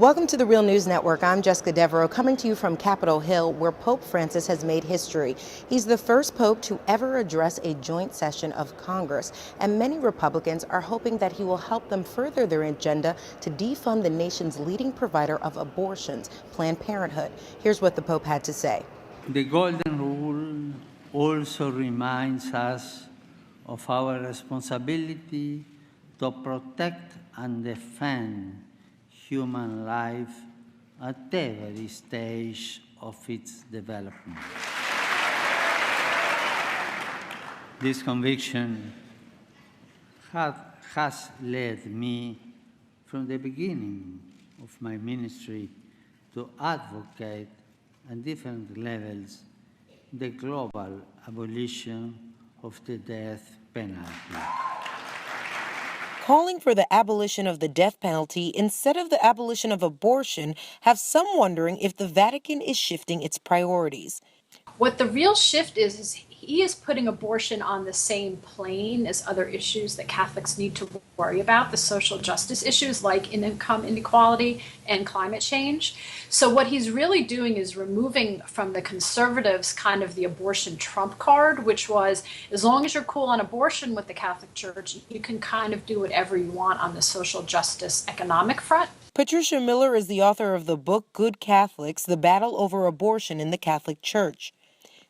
Welcome to the Real News Network. I'm Jessica Devereaux, coming to you from Capitol Hill, where Pope Francis has made history. He's the first pope to ever address a joint session of Congress, and many Republicans are hoping that he will help them further their agenda to defund the nation's leading provider of abortions, Planned Parenthood. Here's what the Pope had to say. The Golden Rule also reminds us of our responsibility to protect and defend human life at every stage of its development. This conviction has led me from the beginning of my ministry to advocate at different levels the global abolition of the death penalty. Calling for the abolition of the death penalty instead of the abolition of abortion have some wondering if the Vatican is shifting its priorities. What the real shift is he is putting abortion on the same plane as other issues that Catholics need to worry about, the social justice issues like income inequality and climate change. So what he's really doing is removing from the conservatives kind of the abortion trump card, which was, as long as you're cool on abortion with the Catholic Church, you can kind of do whatever you want on the social justice economic front. Patricia Miller is the author of the book Good Catholics: The Battle Over Abortion in the Catholic Church.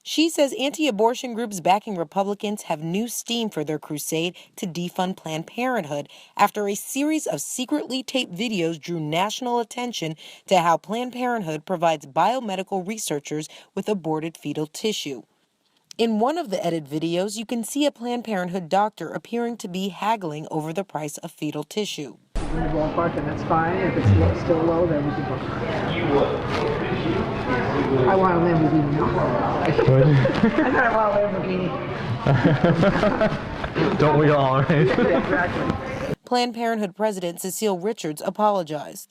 She says anti-abortion groups backing Republicans have new steam for their crusade to defund Planned Parenthood after a series of secretly taped videos drew national attention to how Planned Parenthood provides biomedical researchers with aborted fetal tissue. In one of the edited videos, you can see a Planned Parenthood doctor appearing to be haggling over the price of fetal tissue. In the ballpark, and that's fine. If it's still low, then we can book it. I want a Lamborghini. No. I said I want a Lamborghini. Don't we all, right? Exactly. Planned Parenthood President Cecile Richards apologized.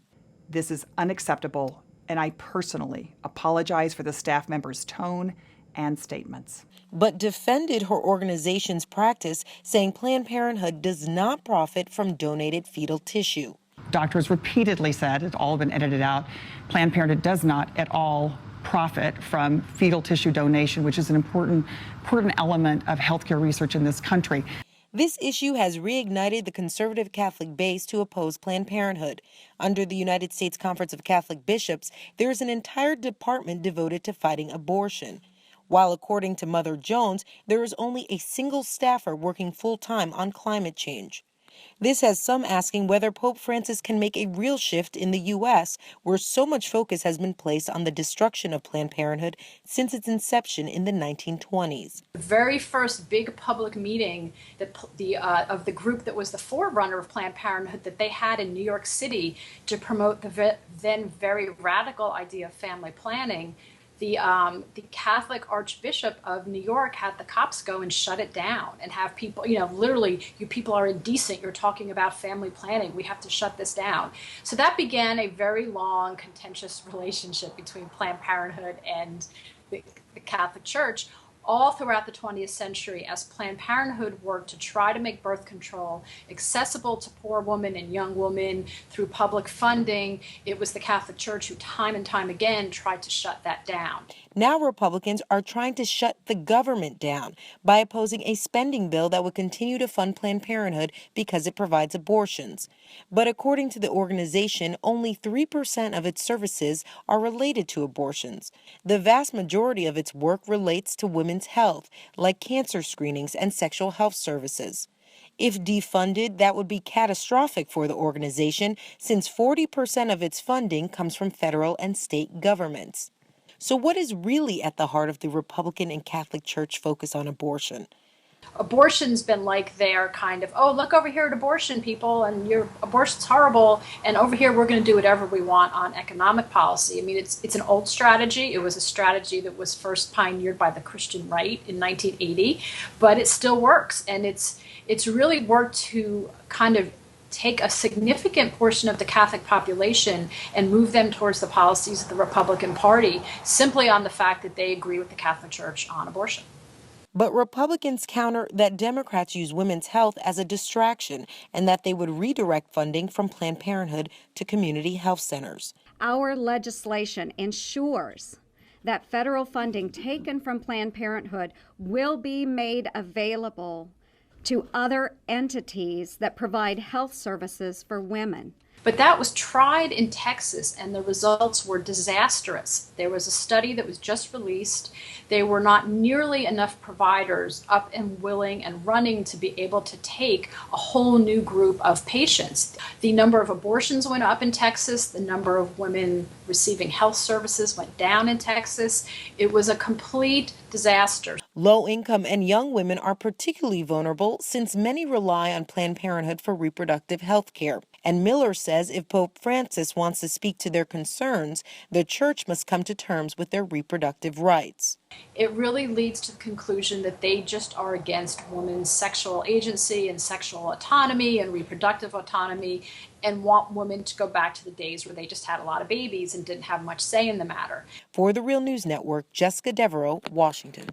This is unacceptable, and I personally apologize for the staff members' tone and statements. But defended her organization's practice, saying Planned Parenthood does not profit from donated fetal tissue. Doctors repeatedly said, it's all been edited out, Planned Parenthood does not at all profit from fetal tissue donation, which is an important element of healthcare research in this country. This issue has reignited the conservative Catholic base to oppose Planned Parenthood. Under the United States Conference of Catholic Bishops, there is an entire department devoted to fighting abortion. While according to Mother Jones, there is only a single staffer working full-time on climate change. This has some asking whether Pope Francis can make a real shift in the U.S., where so much focus has been placed on the destruction of Planned Parenthood since its inception in the 1920s. The very first big public meeting that of the group that was the forerunner of Planned Parenthood that they had in New York City to promote the then very radical idea of family planning, the Catholic Archbishop of New York had the cops go and shut it down and have people, literally, you people are indecent. You're talking about family planning. We have to shut this down. So that began a very long, contentious relationship between Planned Parenthood and the Catholic Church all throughout the 20th century as Planned Parenthood worked to try to make birth control accessible to poor women and young women through public funding. It was the Catholic Church who time and time again tried to shut that down. Now Republicans are trying to shut the government down by opposing a spending bill that would continue to fund Planned Parenthood because it provides abortions. But according to the organization, only 3% of its services are related to abortions. The vast majority of its work relates to women's health, like cancer screenings and sexual health services. If defunded, that would be catastrophic for the organization, since 40% of its funding comes from federal and state governments. So what is really at the heart of the Republican and Catholic Church focus on abortion? Abortion's been like their kind of, oh, look over here at abortion, people, and your abortion's horrible, and over here we're going to do whatever we want on economic policy. I mean, it's an old strategy. It was a strategy that was first pioneered by the Christian right in 1980, but it still works, and it's really worked to kind of take a significant portion of the Catholic population and move them towards the policies of the Republican Party simply on the fact that they agree with the Catholic Church on abortion. But Republicans counter that Democrats use women's health as a distraction and that they would redirect funding from Planned Parenthood to community health centers. Our legislation ensures that federal funding taken from Planned Parenthood will be made available to other entities that provide health services for women. But that was tried in Texas, and the results were disastrous. There was a study that was just released. There were not nearly enough providers up and willing and running to be able to take a whole new group of patients. The number of abortions went up in Texas. The number of women receiving health services went down in Texas. It was a complete disaster. Low-income and young women are particularly vulnerable since many rely on Planned Parenthood for reproductive health care. And Miller says if Pope Francis wants to speak to their concerns, the church must come to terms with their reproductive rights. It really leads to the conclusion that they just are against women's sexual agency and sexual autonomy and reproductive autonomy and want women to go back to the days where they just had a lot of babies and didn't have much say in the matter. For the Real News Network, Jessica Devereaux, Washington.